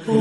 wa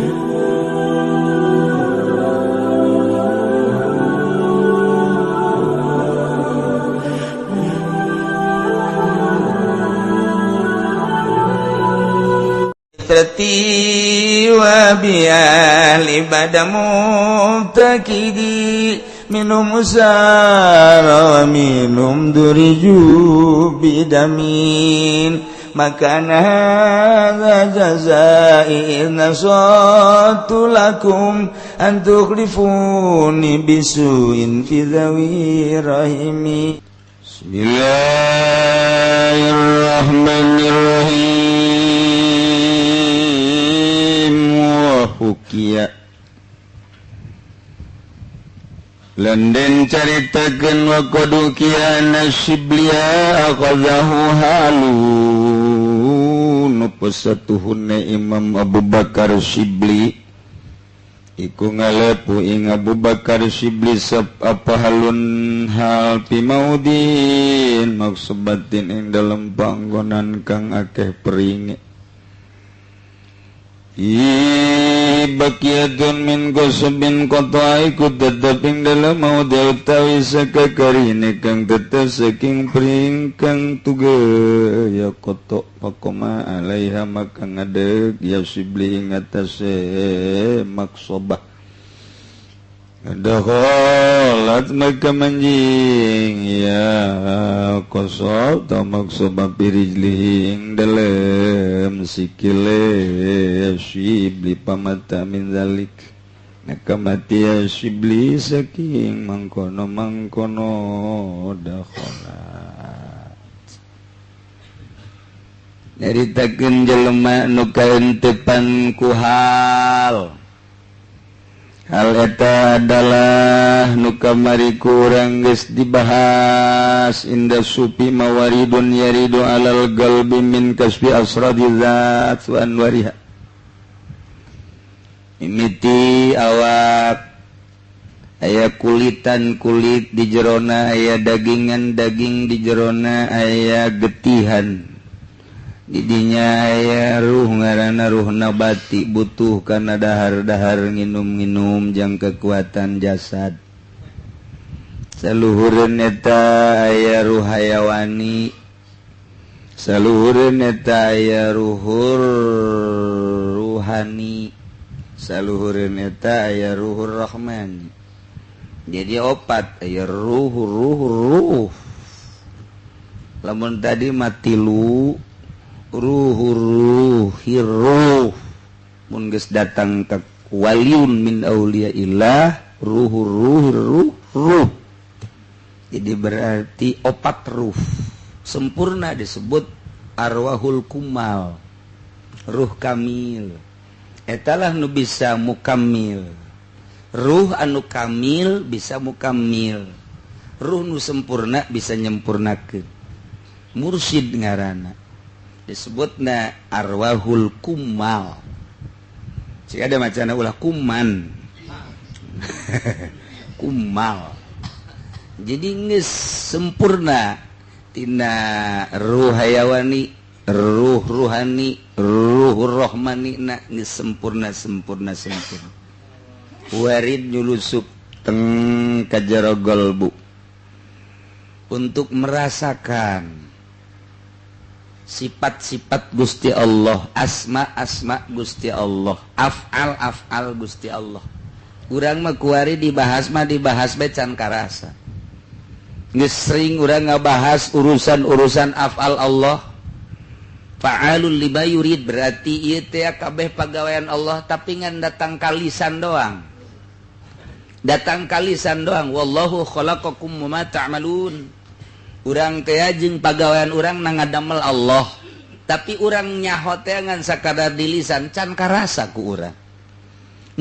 bi'ali badamu takidi minum usara wa minum duriju bidamin makana hadza jazai nasatu lakum an tukhlifuni bisuin fi dhawi rahimi. Bismillahirrahmanirrahim. Hukia Lenden caritakeun wa qadukia nasiblia aqadhahu halu nupasatuhunna Imam Abu Bakar Shibli iku ngalepu ing Abu Bakar Shibli apa halun hal pimaudin maksubatin ing dalam panggonan kang akeh peringe bakiyatun min qasabin qata'i ku tetep ing dalam maudil tawi sakakarine kang tetep saking pring kang tugaya kotok pakoma alaiha maka ngadeg ya Shibli ing atase maksobah Dakhalat maka manjing ya kosob ta maksobah pirijlihi ing dalem sikile Shibli pamata min zalik nakamati ya Shibli saking mangkono dakhalat nyaritakeun jelema nu kaentepan ku hal eta adalah nu kamari kurang geus dibahas inda supi mawaridun yaridu alal galbi min kasbi asradi zat wa anwariha mimiti awak aya kulitan kulit di jerona aya dagingan daging di jerona aya getihan didinya aya ruh ngaranna ruh nabati butuh kana dahar-dahar nginum-nginum jang kekuatan jasad saluhureun eta aya ruh hayawani saluhureun eta aya ruhur ruhani saluhureun eta aya ruhur rahmani jadi opat aya ruh lamun tadi mati lu ruh mun geus datang ka waliun min auliyaillah ruh jadi berarti opat ruh sempurna disebut arwahul kumal ruh kamil etalah nu bisa mukamil ruh anu kamil bisa mukamil ruh nu sempurna bisa nyempurnakeun mursyid ngaranna disebutna arwahul kumal cik ada macana ulah kuman kumal jadi geus sempurna tina ruh hayawani ruh ruhani ruh rohmani na geus sempurna warid nyulusup teng kajaro golbu untuk merasakan sifat-sifat Gusti Allah, asma-asma Gusti Allah, af'al Gusti Allah. Urang mah kuari dibahas bae can karasa. Geus sering urang ngabahas urusan-urusan af'al Allah. Fa'alul lima yurid berarti ieu teh kabeh pagawean Allah tapi ngan datang kalisan doang. Wallahu khalaqakum wa ma ta'malun. Urang teh jeung pagawean urang nangadamel Allah tapi urang nyaho teh ngan sakadar di lisan can karasa ku urang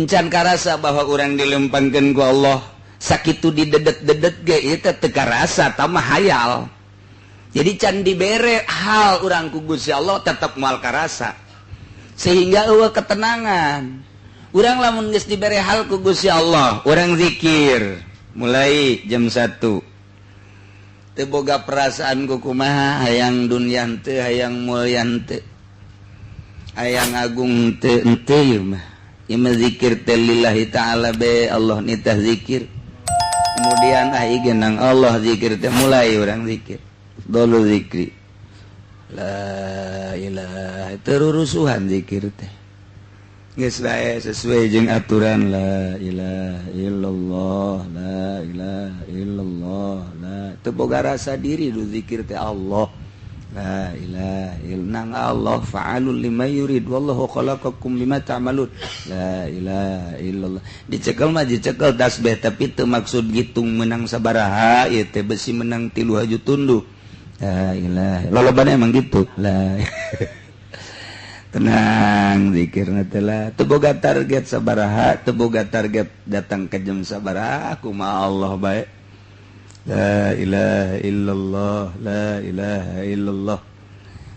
can karasa bahwa urang dilempangkeun ku Allah sakitu didedet-dedet ge ieu teh teu karasa tah mah hayal jadi can dibere hal urang ku Gusti Allah tetep moal karasa sehingga eueuh ketenangan urang lamun geus dibere hal ku Gusti Allah urang zikir mulai jam 1 teu boga perasaan ku kumaha hayang dunya teu hayang mulya teu hayang agung teu ieu mah Ima zikir teh lillahi ta'ala be Allah nitah zikir. Kemudian genang Allah zikir teh mulai orang zikir. Dulu zikri. La ilaha terurusuhan zikir teh. Geus bae sesuai jeung aturan la ilaha illallah la ilaha illallah la teu boga rasa diri du zikir teh Allah. La ilaha illallah Allah fa'alul lima yurid wallahu khalaqakum bima ta'malun. La ilaha illallah. Dicekel mah dicekel tasbih tapi teu maksud ngitung menang sabaraha ieu teh besi menang 3 haju tunduk. La ilaha lolobana emang gitu. La tenang zikirna teh lah teu boga target sabaraha teu boga target datang ke jam sabaraha kumaha Allah bae. La ilaha illallah la ilaha illallah.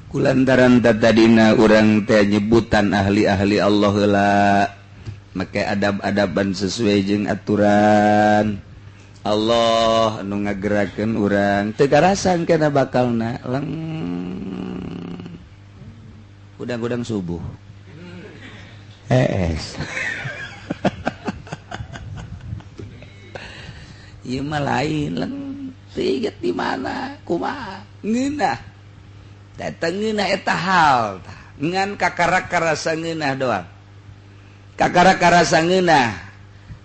Kulantaran tadina urang teh nyebutan ahli-ahli Allah heula make adab-adaban sesuai jeung aturan Allah anu ngagerakeun urang teu karasan kana bakalna lang udang-udang subuh ieu mah lain lang tiget di mana kumaha ngeunah datang ngeunah eta hal ngan kakara rasa ngeunah doang kakara rasa ngeunah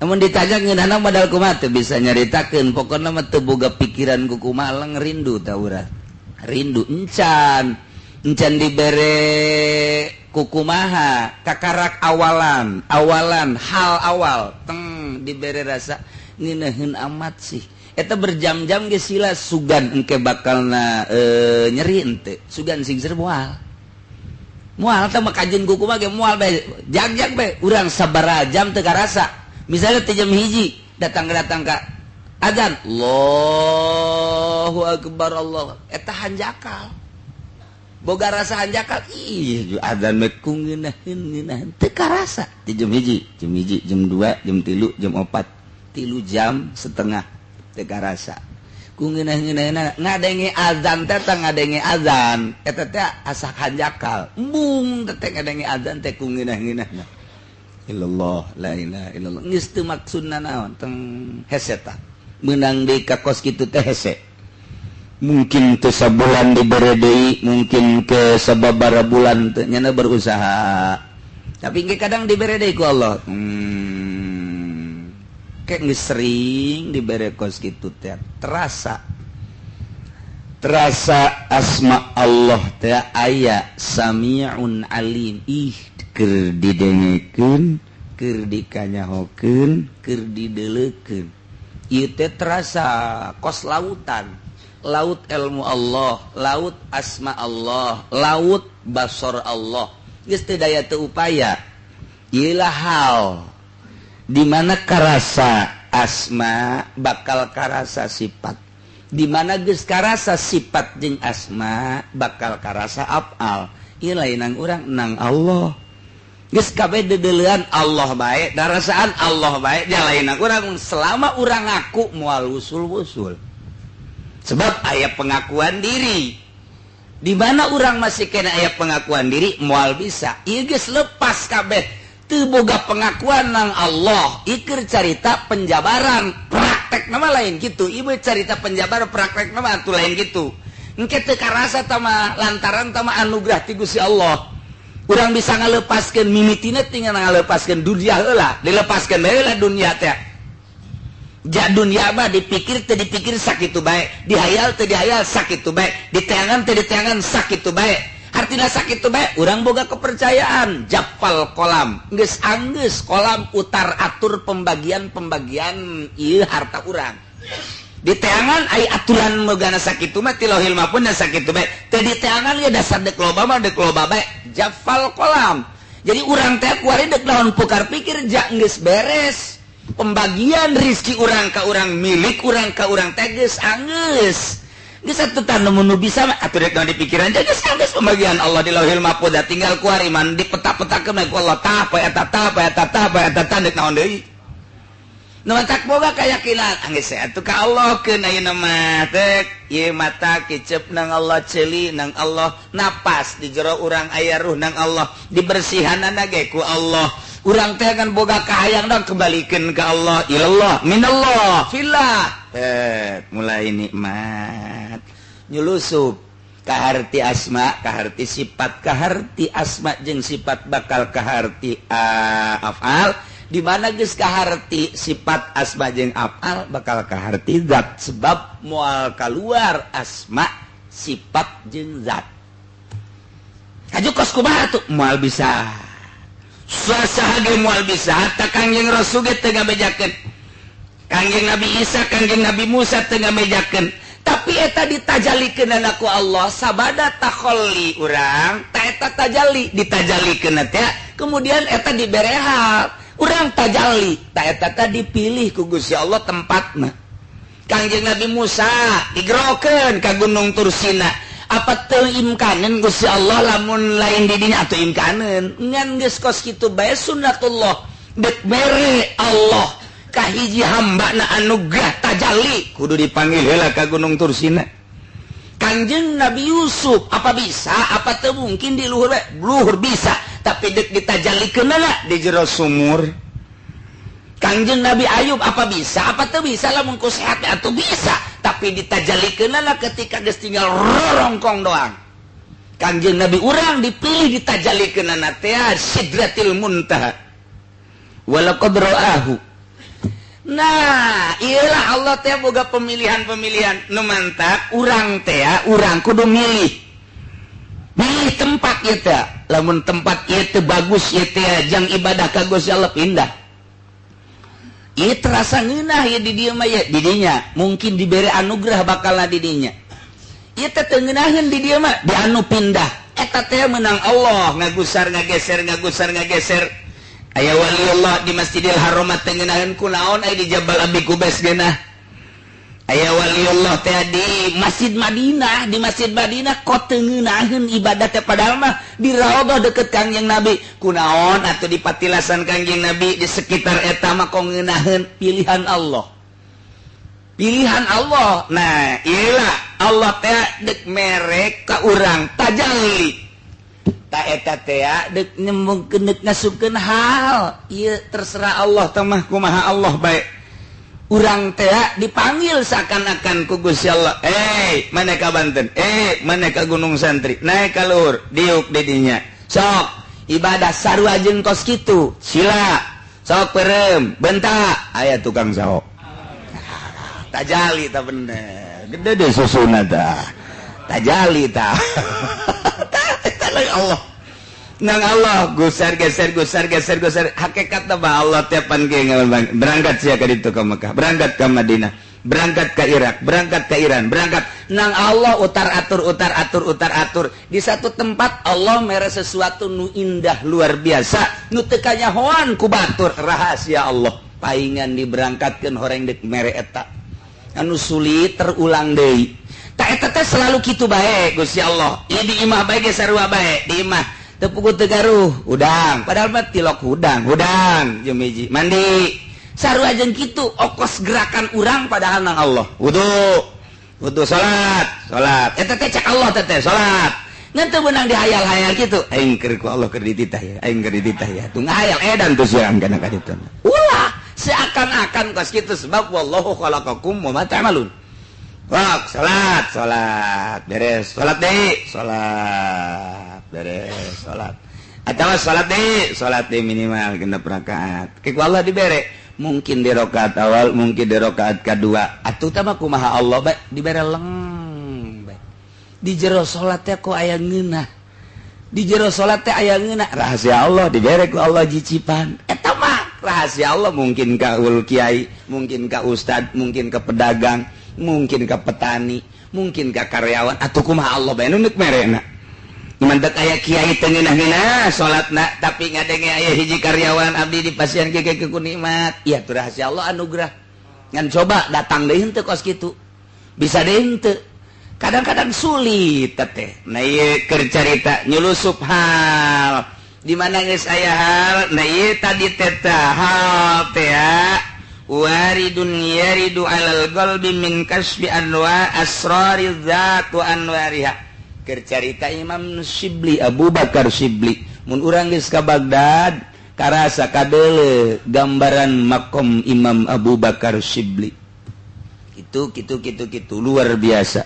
namun ditanya ngeunahna modal kumaha teu bisa nyaritakeun pokona mah teu boga pikiran ku kumaha lang rindu ta urang rindu encan dibere kukumaha kakarak awalan hal awal dibere rasa ngeunaheun amat sih eta berjam-jam ge sila sugan engke bakalna nyeri henteu sugan sing seur moal teh mah kajeun kukumaha ge moal bae jag bae urang sabaraha jam teu karasa misalnya teh jam 1 datang ka adzan Allahu akbar Allah eta hanjakal boga rasa hanjakal ih adzan mah ngeunah teu karasa di jam 1 jam 2 jam 3 jam 4 3 jam setengah teu karasa ku ngeunah-ngeunahna ngadenge azan teh ngadenge azan eta teh asa hanjakal embung teh ngadenge azan teh ku ngeunah-ngeunahna illallah la ilaha illallah geus teu maksudna naon teng hese tah meunang deui ka kos kitu teh hese mungkin ke sabulan dibere deui mungkin ke sababaraha bulan teu nyana berusaha tapi ge kadang dibere deui ku Allah kayak geus sering dibere kos kitu teh terasa asma Allah teh aya Sami'un Alim ih keur didengekeun keur dikanyahokeun keur dideuleukeun ieu teh terasa kos lautan laut ilmu Allah, laut asma Allah, laut basor Allah. Geus teu daya teu upaya. Ieulah hal di mana karasa asma bakal karasa sifat. Di mana geus karasa sifat jeung asma bakal karasa af'al. Ieu lain urang nang Allah. Geus kabeh dedeleuan Allah bae, darasaan Allah bae, nya lain urang selama urang ngaku moal usul-usul. Sebab aya pengakuan diri. Di mana orang masih kena aya pengakuan diri moal bisa. Ieu geus lepas kabeh teu boga pengakuan nang Allah. Ikeur carita penjabaran, praktek nama lain gitu. Ieu carita penjabaran praktek nama atuh lain gitu. Engke teu karasa tama lantaran tama anugerah ti Gusti Allah. Urang bisa ngalepaskeun mimitina tinggal ngalepaskeun dunia heula, dilepaskeun heula dunia teh. Ja dunia mah dipikir teu dipikir sakitu bae, dihayal teu dihayal sakitu bae, diteangan teu diteangan sakitu bae. Artina sakitu bae urang boga kepercayaan, japal kolam, geus anggeus kolam utar atur pembagian ieu harta urang. Diteangan ai aturan megana sakitu mah ti lauhil mahfuz sakitu bae. Teu diteangan ge dasar deuk loba mah deuk loba bae, japal kolam. Jadi urang teh kuari deuk naon pukar pikir ja geus beres. Pembagian rizki urang ka urang milik urang ka urang teh geus anggeus geus atuh tah nu bisa atuh rek di pikiran geus anggeus pembagian Allah di lauhil mahfuz tinggal kuari man dipeta-petakeun ku Allah tah poe eta tah poe eta tah poe eta tah deuk naon deui nu tak boga kayakinan anggeus atuh ka Allah keun ayeuna mah teh ieu mata kicep nang Allah ceuli nang Allah napas di jero urang aya ruh nang Allah dibersihanana ge ku Allah urang teh kan boga kahayang dong kembalikan ke Allah, ilallah minallah fillah. Mulai nikmat nyulusup kaharti asma, kaharti sifat, kaharti asma jeung sifat bakal kaharti afal, di mana geus kaharti sifat asma jeung afal bakal kaharti zat, sebab moal keluar asma sifat jeung zat. Aju kos kumaha atuh moal bisa. Suasaha ge moal bisa, hatta Kangjeng Rasul ge teu ngabejakeun. Kangjeng Nabi Isa, Kangjeng Nabi Musa teu ngabejakeun. Tapi eta ditajallikeun ku Allah sabada takholli urang, ta eta tajalli ditajallikeun teh, kemudian eta dibere hal. Urang tajalli, ta eta teh dipilih ku Gusti Allah tempatna. Kangjeng Nabi Musa digerokeun ka Gunung Tursina. Apa teu imkaneun Gusti Allah lamun lain di dinya atuh imkaneun. Ngan geus kos kitu bae sunnatullah. Dek mere Allah kahiji hambana anugerah tajalli kudu dipanggil heula ka Gunung Tursina. Kanjeng Nabi Yusuf apa bisa apa teu mungkin di luhur we? Luhur bisa, tapi dek ditajallikeunna di jero sumur. Kanjeng Nabi Ayub apa bisa apa teu bisa lamun ku sehat atuh bisa, tapi ditajallikeunna ketika geus tinggal rorongkong doang. Kanjeng Nabi urang dipilih ditajallikeunna teh Sidratil Muntaha. Walaqad ra'ahu. Nah, iyalah Allah teh boga pemilihan-pemilihan nu mantap. Urang teh urang kudu milih tempat ieu teh. Lamun tempat ieu teh bagus ieu teh jang ibadah ka Gusti Allah pindah. Ieu terasa ngeunah ya di dieu mah ya di dinya mungkin diberi anugerah bakalna di dinya. Ieu teh teu ngeunaheun di dieu mah di anu pindah. Eta teh menang Allah ngagusar ngageser. Aya waliullah di Masjidil Haram teh ngeunaheun kunaon aya di Jabal Abi Qubais geunah. Aya waliullah teh di Masjid Madinah, di Masjid Madinah kok teu ngeunaheun ibadah teh padahal mah di raudhah deket Kangjeng Nabi. Kunaon atuh di patilasan Kangjeng Nabi di sekitar eta mah kok ngeunaheun pilihan Allah. Pilihan Allah. Nah, iyalah Allah teh dek merek ka urang tajalli. Ta eta teh dek nyembungkeun dek ngasupkeun hal. Ieu terserah Allah teh mah kumaha Allah bae. Urang teh dipanggil seakan-akan ku Gusti Allah. Mana ka Banten? Mana ka Gunung Santri? Naik ka luhur, diuk di dinya. Sok ibadah sarua jeung kos kitu. Sila. Sok peureum, bentak aya tukang saho. Tajali tah bener. Gede deh susuna tah. Tajali tah. Allah. Nang Allah gusar geser hakikat apa Allah tiapan ge berangkat sia ka ditu ka Mekah, berangkat ka Madinah, berangkat ka Irak, berangkat ka Iran, berangkat nang Allah utar atur di satu tempat Allah mere sesuatu nu indah luar biasa nu teu kanyahoan ku batur rahasia Allah paingan diberangkatkeun horeng dek mere eta anu sulit terulang deui. Ta eta teh selalu kitu bae Gusti Allah. Ieu di imah bae ge sarua bae di imah teu puguh teu garuh udang padahal mah tilok hudang jeung hiji mandi sarua jeung kitu okos gerakan urang padahal nang Allah wudu salat eta teh cek Allah teh salat ngan teu beunang dihayal-hayal kitu aing keur ku Allah keur dititah ya tuh ngahayal edan tuh sirang kana ka ditu ulah seakan-akan kos kitu sebab wallahu khalaqakum wa ma ta'malun. Wak, salat, beres, salat deh, beres, salat. Atawa salat deh minimal genep rakaat. Kiku Allah dibere, mungkin di rakaat awal, mungkin di rakaat kedua. Atuh tah mah kumaha Allah bae dibere leng bae. Di jero salat teh kok aya ngeunah. Di jero salat teh aya ngeunah. Rahasia Allah dibere ku Allah jicipan. Eta mah rahasia Allah mungkin ka ul kiai, mungkin ka ustad, mungkin ka pedagang. Mungkin ke petani, mungkin ke karyawan, atau kumaha Allah bae nu neuk merena. Mantek aya kiai teu ngeunah-ngeunah salatna, tapi ngadenge aya hiji karyawan abdi dipasieun ke ku nikmat. Ieu teh rahasia Allah anugerah. Ngan coba datang deui henteu kos kitu. Bisa deui henteu. Kadang-kadang sulit teh. Nah ieu keur carita nyulusup hal. Di mana geus aya hal, nah ieu tadi teh hal teh waridun yaridu alal qalbi min kasbi anwa asrari dzat wa anwariha. Keur carita Imam Syibli Abu Bakar Syibli mun urang geus ka Baghdad karasa kadele gambaran makom Imam Abu Bakar Shibli itu luar biasa.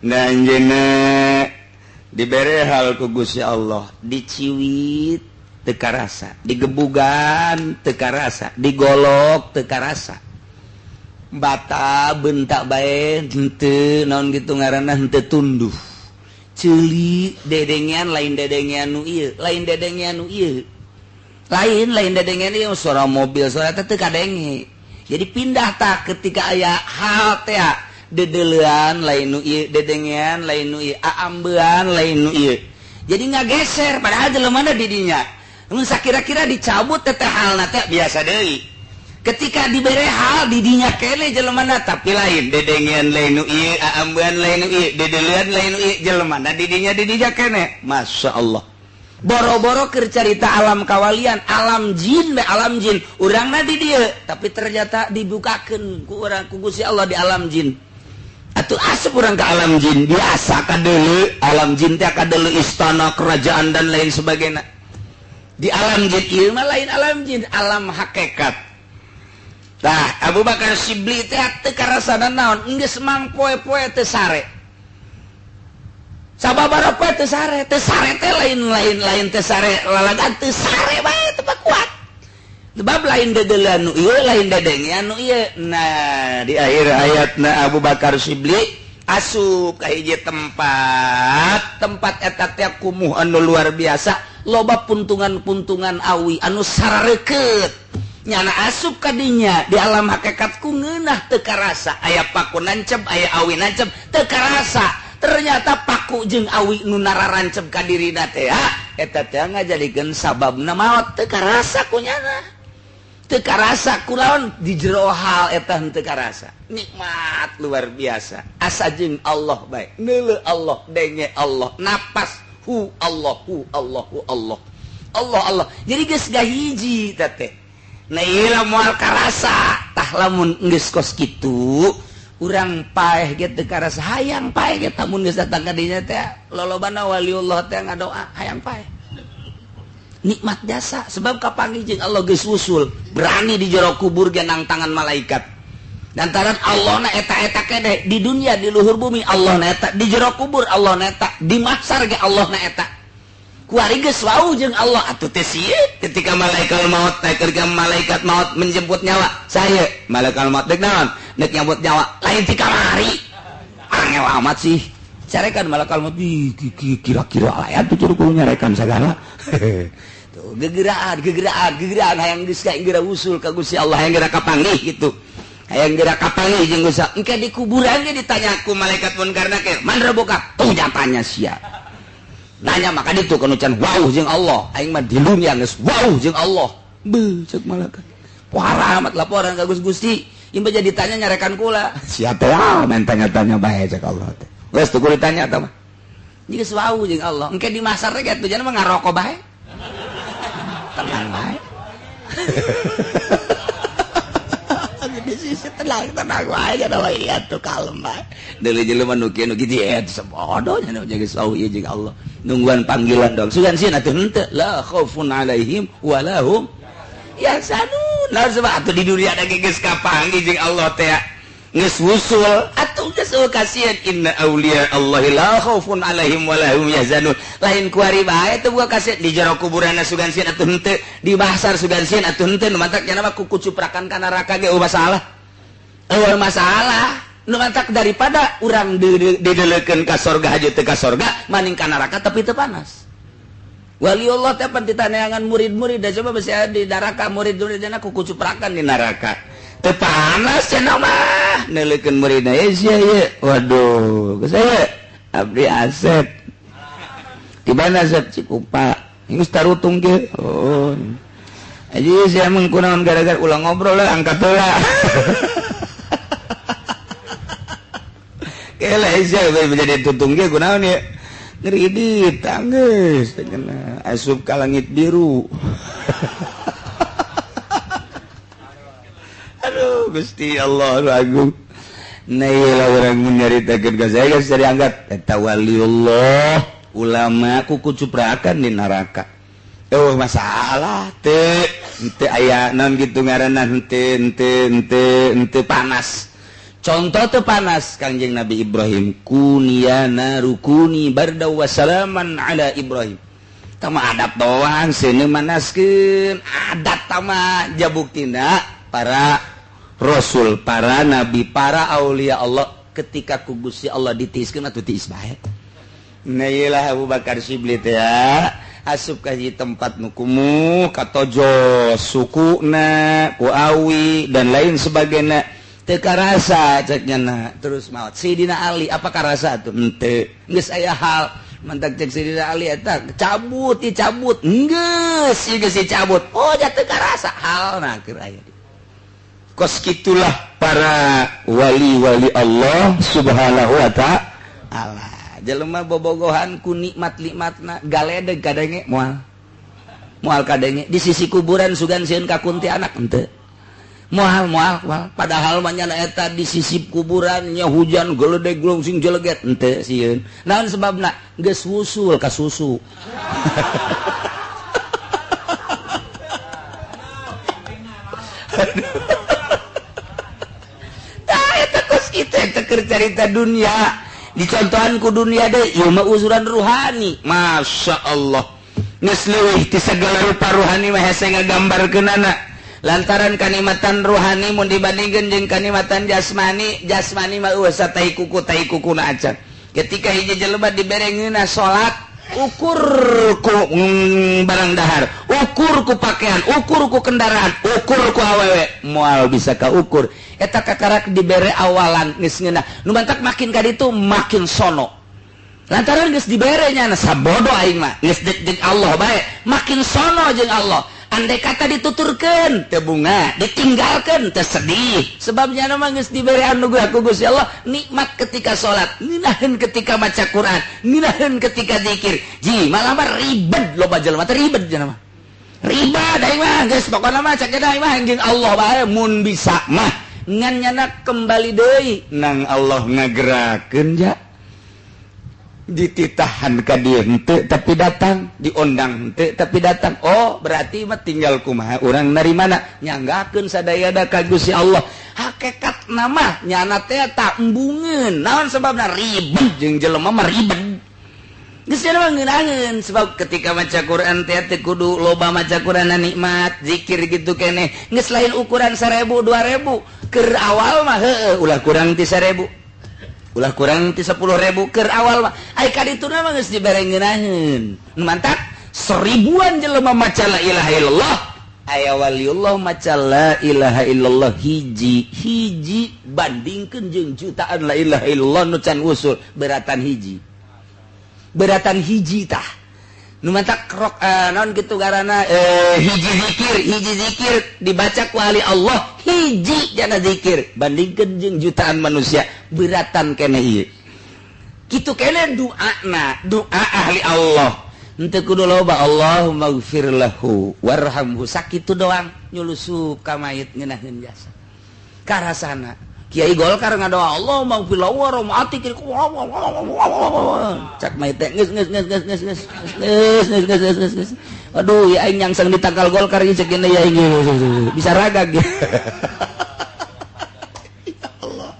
Nah anjeunna dibere hal ku Gusti Allah, diciwit teu karasa, digebugan teu karasa, digolok teu karasa, bata bentak bae henteu naon kitu ngaranna henteu tunduh, ceuli dedengean lain dedengean nu ieu, lain dedengean nu ieu, lain dedengean ieu suara mobil suara teh teu kadenge. Jadi pindah tak ketika aya hal teh dedelean lain nu ieu, dedengean lain nu ieu, aambean lain nu ieu. Jadi ngageser padahal jelema di dinya. Mun sakira-kira dicabut teh halna teh biasa deui. Ketika dibere hal di dinya kene jelemana tapi lain dedengean lain nu ieu, aambean lain nu ieu, dedelean lain nu ieu, jelemana di dinya kene. Masyaallah. Boro-boro keur carita alam kawalian, alam jin, urangna di dieu, tapi ternyata dibukakeun ku urang ku Gusti Allah di alam jin. Atuh asup urang ka alam jin, biasa kadeuleu alam jin teh kadeuleu istana, kerajaan dan lain sebagainya. Di alam jin ieu mah lain alam jin, alam hakikat. Tah, Abu Bakar Shibli teh teu karasana naon, geus mang poe-poe teu sare. Sababaraha poe teu sare teh lain teu sare lalagan teu sare bae teu kuat. Sebab lain dedelean nu ieu, lain dedengean nu ieu. Nah, di akhir hayatna Abu Bakar Shibli asup ka hiji tempat eta teh kumuh anu luar biasa, loba puntungan-puntungan awi anu sarareukeut. Nyana asup ka dinya di alam hakikat ku ngeunah teu karasa, aya paku nancep, aya awi nancep teu karasa. Ternyata paku jeung awi nu nararancep ka dirina teh eta teh ngajadikeun sababna maot teu karasa ku nyana. Teu karasa kunaon di jero hal eta henteu karasa. Nikmat luar biasa. Asa jeung Allah bae. Neuleuh Allah, denge Allah, napas hu Allah, hu Allah, hu Allah. Allah. Jadi geus gahiji teh. Nah ieu moal karasa. Tah lamun geus kos kitu urang paeh ge teu karasa, hayang paeh ge tamun geus datang ka dinya teh lolobana waliullah teh ngadoa hayang paeh. Nikmat jasa sebab kapanggih jeung Allah geus usul, berani di jero kubur ge nang tangan malaikat. Lantaran Allah na eta kene di dunia di luhur bumi Allah na eta, di jero kubur Allah na eta, di mahsyar ge Allah na eta. Kuari geus wau jeung Allah atuh teh sieun ketika malaikat maut menjemput nyawa. Saya malaikat maut deuk naon? Nek nyambut nyawa lain ti kamari. Angel amat sih. Carekan malaikat maut kira-kira aya tuh curuh kudu nyarekan sagala. Tuh gegeraan hayang geus geura usul ka Gusti Allah, hayang geura kapanggih gitu. Hayang geura kapanggih jeung Gusti. Engke di kuburan ge ditanya ku malaikat munkar nakir, "Man rabbuka?" Tuh nyatanya sia. Nanya maka ditu kana can wauh jeung Allah, aing mah di dunia geus wauh jeung Allah. Beuh ceuk malaikat. Poara amat laporan ka Gusti. Ieu jadi ditanya nyarekan kula. Sia teh men tanya-tanya bae cek Allah teh. Geus teu kudu ditanya eta mah. Geus wauh jeung Allah. Engke di masar teh kitu jangan mah ngaroko bae. Tenang bae. Di sisi tenang wae kana wae atuh kalem bae. Deuleu jelema nu kieu nu kitu eta sabodo nya geus wauh ieu jeung Allah. Nungguan panggilan dong. Sugan sieun atuh henteu la khaufun alaihim wa lahum yahzanun. Nah sebab atuh di dunia ada geus kapanggih jeung Allah teh geus wusul atuh geus kasieun inna auliya Allahi la khaufun alaihim wa lahum yahzanun. Lain kuari bae teu buka kasieun di jero kuburanna sugan sieun atuh henteu, di bahsar sugan sieun atuh henteu, nu mantak cenah mah kukucuprakan ka neraka ge masalah. Eueuh masalah. Nu mantak daripada urang didelekeun ka sorga haja teu ka sorga, maning ka neraka tapi teu panas. Waliullah teh pan ditaneangan murid-murid da coba besi di neraka murid-muridna kukucuprakan di neraka. Teu panas cenah mah. Neuleukeun muridna sia ieu. Waduh, geus aya abdi Asep. Di mana Asep Cikupa? Geus tarutung ge. Oh. Aji sia mung kunaon gara-gara ulah ngobrol lah angkat heula. Kela sia menjadi tutung ge kunaon ya? Ngeridit geus cenah asup ka langit biru. Aduh Gusti Allah agung. Nah iyalah urang nyaritakeun ka saya geus diangkat eta waliullah ulama kukucuprakan di neraka. masalah teu aya naon kitu ngaranna henteu panas. Contoh teu panas Kangjeng Nabi Ibrahim, kuniyana rukuni barda wa salaman ala Ibrahim. Tama adab doang seuneu manaskeun adat tama jabuktina para rasul, para nabi, para aulia Allah ketika ku Gusti Allah ditiiskeun atuh tiis bae. Nah iyalah Abu Bakar Shibli teh ya asup ka hiji tempat nu kumuh katojo sukuna ku awi dan lain sebagainya teu karasa ceknya terus maot Sayyidina Ali apa karasa atuh henteu geus aya hal mantak cek Sayyidina Ali eta cabut geus cabut oh jatuh karasa hal nah keur aya kos kitulah para wali-wali Allah subhanahu wa ta'ala jelema bobogohan ku nikmat-nikmatna galedeg kadenge moal kadenge di sisi kuburan sugan sieun ka kunti anak henteu moal padahal mah nyana eta di sisi kuburan nya hujan geledeg glungsing jeleget henteu sieun naon sebabna geus wusul ka susu tah eta kos kitu eta keur carita dunia dicontohan ku dunia deh ieu mah uzuran ruhani masya Allah geus leuwih ti sagala rupa ruhani mah hese ngagambarkeunana lantaran kanikmatan ruhani mun dibandingkeun jeung kanikmatan jasmani mah eueuh tai kukuna acan ketika hiji jelema diberengeunna salat ukur ku barang dahar ukur ku pakaian ukur ku kendaraan ukur ku awewe moal bisa kaukur eta kakarak dibere awalan geus ngeunah nu mantak makin ka ditu makin sono lantaran geus dibere nya sabodo aing mah geus deuk Allah bae makin sono jeung Allah andai kata dituturkeun teu bunga ditinggalkeun teu sedih sebabnya mah geus dibere anugerah ku Gusti Allah nikmat ketika salat ngeunaheun ketika maca Quran ngeunaheun ketika zikir ji malah mah ribet loba jelema teh ribet cenah mah ribet aing mah geus pokona mah cak aing mah jeung Allah bae mun bisa mah ngan nyana kembali deui nang Allah ngagerakeun ja dititahan ka dieu henteu tapi datang diundang henteu tapi datang oh berarti mah tinggal kumaha urang narimana nyanggakeun sadayana ka Gusti Allah hakikatna mah nyana teh tak embungeun naon sebabna ribet jeung jelema mah ribet geus cenah ngeunaheun sebab ketika maca Quran teh kudu loba maca Quran nikmat zikir gitu keneh geus lain ukuran 1000 2000 keur awal mah heueuh ulah kurang ti 1000 ulah kurang ti 10.000 keur awal mah ai kadituna mah geus dibere ngeunaheun nu mantap 1000-an jelema maca la ilaha illallah aya waliullah maca la ilaha illallah hiji bandingkeun jeung jutaan la ilaha illallah nu can usul beratan hiji tah nu mantap naon kitu ngaranna hiji zikir dibaca ku ahli Allah hiji jana zikir bandingkeun jeung jutaan manusia beratan keneh ieu kitu keneh doa ahli Allah henteu kudu loba Allahumma ighfir lahu warhamhu sakitu doang nyulusup ka mayit ngeunaheun jasa karasana Kiai Golkar ngadoa Allahumma ighfir lahu warhamhu cak mayit teh geus aduh ya aing nyangsang di tanggal Golkar ieu cek ya aing bisa ragag ya Allah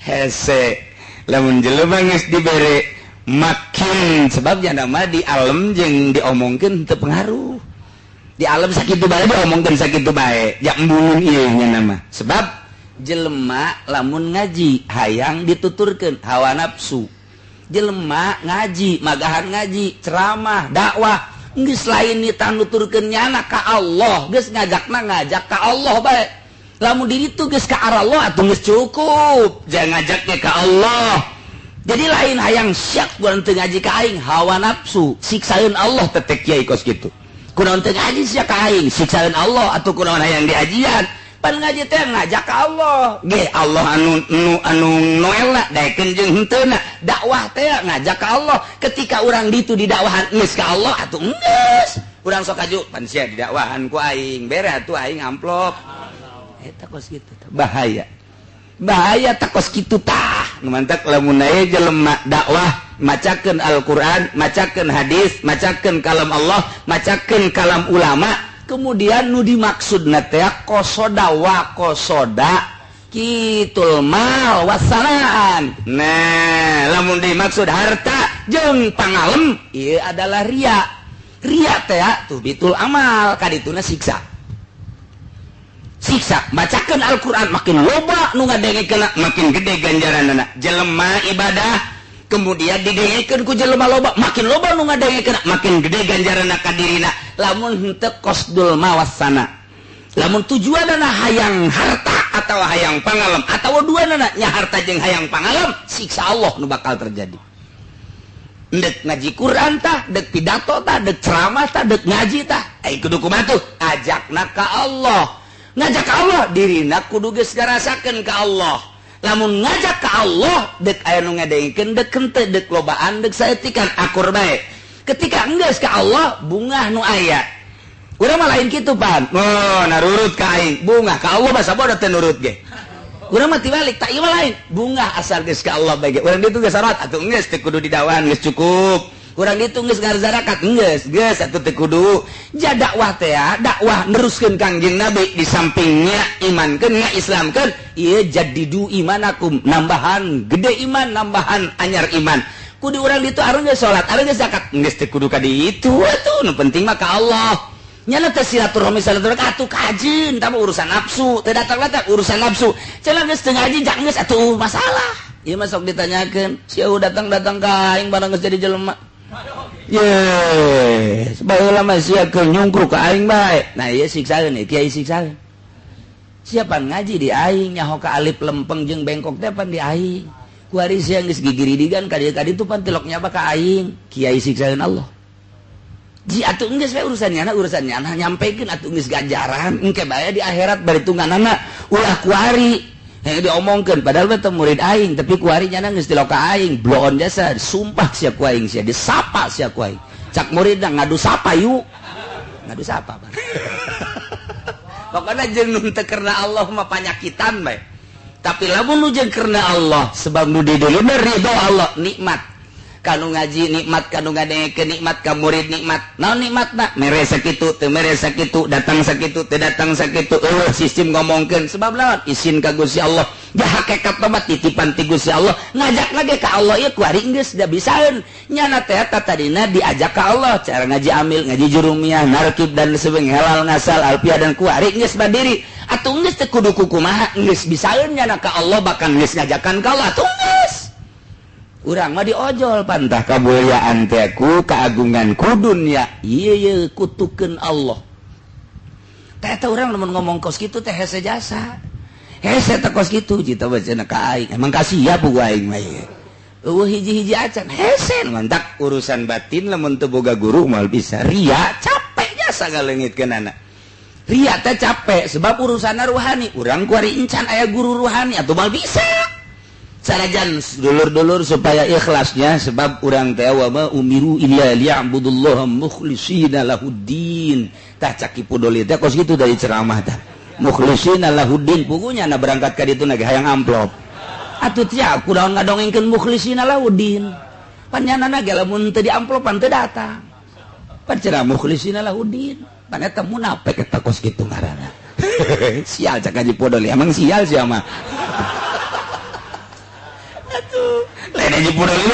hese lamun jelema geus dibere makin sebabnya nama di alam jeung diomongkeun teu pengaruh di alam sakitu bae diomongkeun sakitu bae jak embulung ieu nya nama sebab jelema lamun ngaji hayang dituturkeun hawa nafsu jelema ngaji magahan ngaji ceramah dakwah geus lain nita nuturkeun nyana ka Allah geus ngajak ka Allah bae lamun di ditu geus ka arah Allah atuh geus cukup jangan ngajaknya ka Allah jadi lain hayang syak bulan teu ngaji ka aing hawa nafsu siksaeun Allah tetek kiai kos kitu kunaon teu ngaji sia ka aing siksaeun Allah atuh kunaon hayang diajian pan ngaji teh ngajak ka Allah ge Allah anu noelna daekeun jeung henteuna dakwah teh ngajak ka Allah ketika urang ditu didakwahan geus ka Allah atuh geus urang sok kaju pan sia didakwahan ku aing bere atuh aing amplop eta kos kitu bahaya takos kitu tah mantak lamun aya jelema dakwah macakeun Al-Qur'an, macakeun hadis, macakeun kalam Allah, macakeun kalam ulama, kemudian nu dimaksudna teh qasoda wa qasoda kitul mal wasanaan. Nah, lamun dimaksud harta jeung pangalem ieu adalah ria. Ria teh tuh bitul amal kadituna siksa. Siksa bacakeun Al-Qur'an makin loba nu ngadengekeun makin gede ganjaranna. Jelema ibadah kemudian didengekeun ku jelema loba makin loba nu ngadengekeun makin gede ganjaranna ka dirina. Lamun henteu qasdul mawasana. Lamun tujuanna hayang harta atau hayang pangalem atau duana nya harta jeung hayang pangalem, siksa Allah nu bakal terjadi. Dek ngaji Quran tah, dek pidato tah, dek ceramah tah, dek ngaji tah, kudu kumaha tuh ajakna ka Allah. Ngajak ka Allah dirina kudu geus ngarasakeun ka Allah. Lamun ngajak ka Allah dek aya nu ngadengkeun dek henteu dek lobaan dek saetikan akur bae. Ketika enggeus ka Allah bungah nu aya. Urang mah lain kitu pan. Oh, narurut ka aing. Bungah ka Allah basa boda teu nurut ge. Urang mah tibalik, tak ieu mah lain. Bungah asal geus ka Allah bae ge. Urang ditu geus salat atuh geus teu kudu didawan geus cukup. Urang ditu geus ngarzarakat geus atuh teu kudu. Ja dakwah teh dakwah neruskeun Kangjeng Nabi di sampingnya imankeun ngaislamkeun ieu jadidu imanakum, nambahan gede iman, nambahan anyar iman. Kudu urang ditu areun geus salat, areun geus zakat, geus teu kudu ka ditu atuh. Nu penting mah ka Allah. Nyana teh silaturahmi atuh kajin tapi urusan nafsu teh datang-datang urusan nafsu cenah geus teu ngaji jak geus atuh masalah ieu mah sok ditanyakeun sieu datang-datang ka aing barang geus jadi jelema ye baheula mah sia keur nyungkruk ka aing bae nah ieu siksaeun kiai siksaeun siapan ngaji di aing nyaho ka alif lempeng jeung bengkok teh pan di aing ku ari sia geus gigiridigan ka dieu ka ditu pan tilok nyaba ka aing kiai siksaeun Allah ji atuh geus we urusannya nyampekeun atuh geus ganjaran engke bae di akhirat bari tungganana ulah kuari diomongkeun padahal teh murid aing tapi kuari nya geus tilok ka aing bloon jasa sumpah sia ku aing sia disapa sia ku aing cak muridna ngadu sapa yuk ngadu sapa Bang pokona jeung nu teu karena Allah mah panyakitan bae tapi lamun nu jeung karena Allah sebab nu di dieu ridho Allah nikmat kanu ngaji nikmat kanu ngadengekeun nikmat ka murid nikmat naon nikmatna mere sakitu teu mere sakitu datang sakitu teu datang sakitu sistem ngomongkeun sebab naon izin ka Gusti Allah ja hakikat mah titipan ti Gusti Allah ngajak lagi ka Allah ieu kuari geus da bisaeun nyana teh tadina diajak ka Allah cara ngaji amil ngaji jurumiyah narkib dan sebagainya halal ngasal alfiah dan kuari geus bandiri atuh geus teu kudu kumaha geus bisaeun nyana ka Allah bahkan geus ngajakan ka Allah atuh geus urang mah diojol pantah kamuliaan teh ku keagungan ku dunya ieu kutukeun Allah teh urang lamun ngomong kos kitu teh hese jasa hese teh kos kitu jita bacana ka aing emang kasiha bu aing mah eueuh hiji-hiji acan hese mantak urusan batin lamun teu boga guru moal bisa ria capek jasa ngaleungitkeun anak ria teh capek sebab urusanna ruhani urang kuari encan aya guru ruhani atuh moal bisa sanajan dulur-dulur supaya ikhlasnya sebab urang teh wa ma umiru illa liya'budullaha mukhlishina lahuddin tah cakipu doli teh kos kitu dari ceramah tah mukhlishina lahuddin pugunya na berangkat ka ditu ge hayang amplop atuh tia kunaon ngadongengkeun mukhlishina lahuddin panjanana ge lamun teu di amplopan teu datang pan cenah mukhlishina lahuddin pan eta munafik eta kos kitu ngaranna sial cak haji podoli emang sial sia mah atuh lain aja pura ini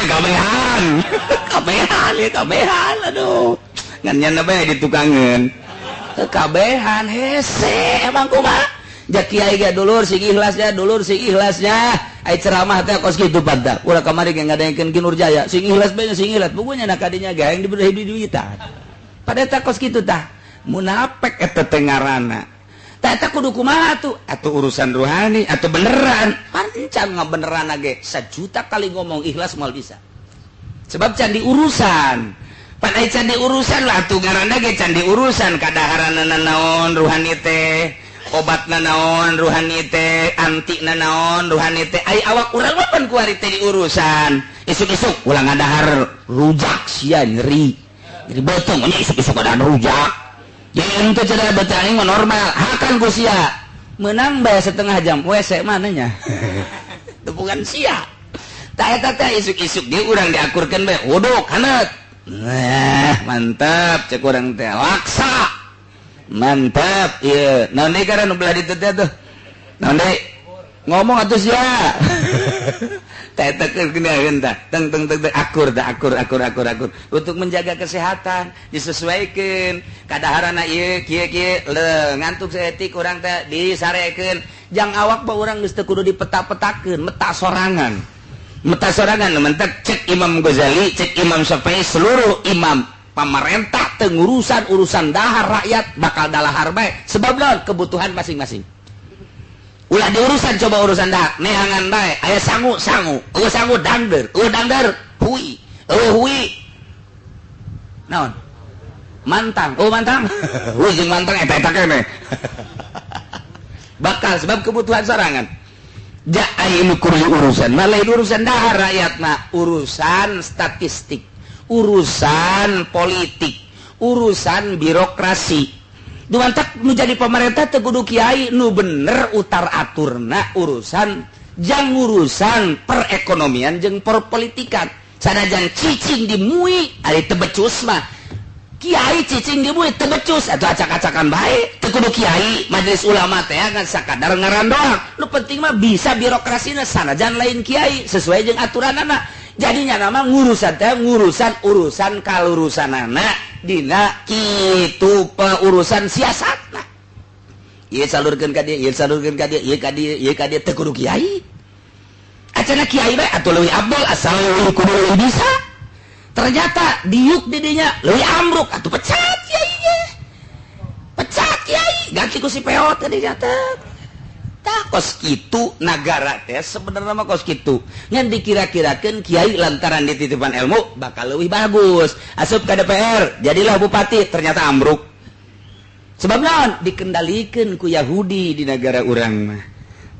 kabehan aduh ngan nyana bae ditukangeun kabehan hese emang kumaha jak kiai ge dulur sing ikhlasnya ai ceramah teh kos kitu padda ulah kamari ge ngadengkeun Ki Nurjaya sing ikhlas bae sing ikhlas pugunya na kadinya ge hayang diberi duitan pada teh kos kitu tah munafik eta teh ngaranna tak kudu kumaha tuh atuh urusan rohani atau beneran pancan ngabeneran ge 1 juta kali ngomong ikhlas moal bisa sebab candi urusan pan aya candi urusan lah atuh ngaranna ge candi urusan kadaharanna naon rohani teh obatna naon rohani teh antina naon rohani teh ai awak urang mah pan kuari teh di urusan isuk-isuk ulah ngadahar rujak sia nyeri beuteung nya isuk-isuk ada rujak yang itu cara baca aing normal hakan ku sia menang bae setengah jam WC mananya itu bukan sia isuk-isuk dia urang diakurkan bae wuduk hanet. Nah, mantap cek urang teh laksa. Mantap ieu. Naon deui karena nu belah ditu teh tuh? Naon deui? Ngomong atuh sia. Teh keun tah. Teng akur untuk menjaga kesehatan disesuaikan kadaharana ieu kieu ngantuk saeutik urang teh disarekeun jang awak ba urang geus teu kudu dipeta-petakeun meta sorangan mentek cek Imam Ghazali cek Imam Syafi'i seluruh imam pamarentah teu urusan dahar rakyat bakal dalahar bae sebab naon kebutuhan masing-masing ulah diurusan coba urusan dah nehangan bae aya sangu dangder hui naon mantang hui jeung mantang eta kene bakal sebab kebutuhan sorangan ini urusan malah urusan dahar rakyat mah urusan statistik urusan politik urusan birokrasi dumantak menjadi pemerintah teu kudu kiai nu bener utar aturna urusan perekonomian jeung perpolitikan sanajan cicing dimui ari teu becus mah kiai cicing dimui teu becus atuh acak-acakan bae teu kudu kiai majelis ulama teh ngan sakadar ngaran doang nu penting mah bisa birokrasina sanajan lain kiai sesuai jeung aturanana jadinya nama urusan kalurusanana dina kitu urusan siasatna ieu salurkeun ka dieu ieu ka dieu teu kudu kiai acana kiai bae atuh leuwih abdol asal leuwih kudu leuwih bisa ternyata diuk di dinya leuwih ambruk atuh pecat kiai ganti ku si peot tadi nyata tah kos kitu nagara teh sebenarnya mah kos kitu ngan dikira-kirakeun kiai lantaran dititipan ilmu bakal leuwih bagus asup ka DPR jadilah bupati ternyata ambruk sebab naon dikendalikeun ku Yahudi di negara urang mah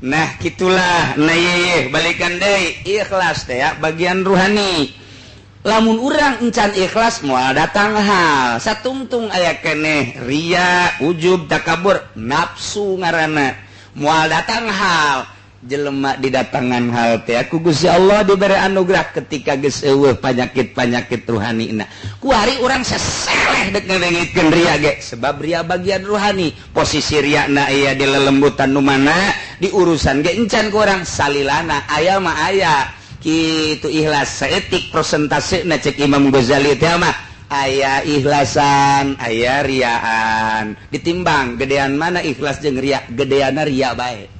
nah kitulah nah ye balikan deui ikhlas teh ya bagian ruhani lamun urang encan ikhlas moal datang hal satungtung aya keneh ria ujub takabur nafsu ngaranna moal datang hal jelema didatangan hal teh ku Gusti Allah diberi anugerah ketika geus eueuh panyakit ruhanina ku hari urang saseleh dek ngengitkeun ria ge sebab ria bagian ruhani posisi riana aya di lelembutan nu mana di urusan ge encan ku urang salilana aya mah aya kitu ikhlas saeutik prosentasena cek Imam Ghazali teh mah aya ikhlasan aya riaan ditimbang gedean mana ikhlas jeung ria gedeana ria bae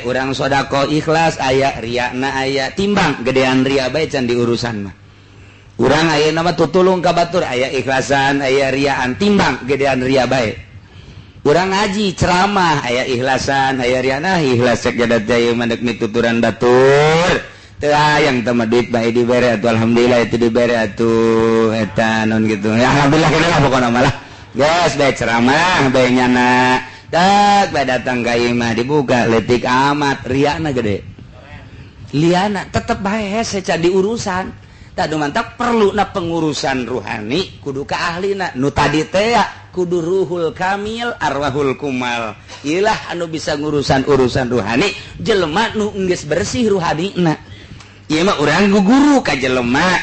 urang sodako ikhlas aya riana aya timbang gedean ria bae can di urusan mah urang aya nama tutulung ka batur aya ikhlasan aya riaan timbang gedean ria bae urang ngaji ceramah aya ikhlasan aya riana ikhlas cek jadat jaya mandek mituturan batur yang teman duit baik diberi atuh alhamdulillah itu diberi atuh eta non gitu ya alhamdulillah kena pokoknya malah guys baik ceramah baik nyana tak baik datang ka imah dibuka letik amat riana gede liana tetep bae secan di urusan tak mantap perlu na pengurusan ruhani kudu ka ahlina nu tadi teh kudu ruhul kamil arwahul kumal ilah anu bisa ngurusan urusan ruhani jelema nu geus bersih ruhanina ieu mah urang guguru ka jelema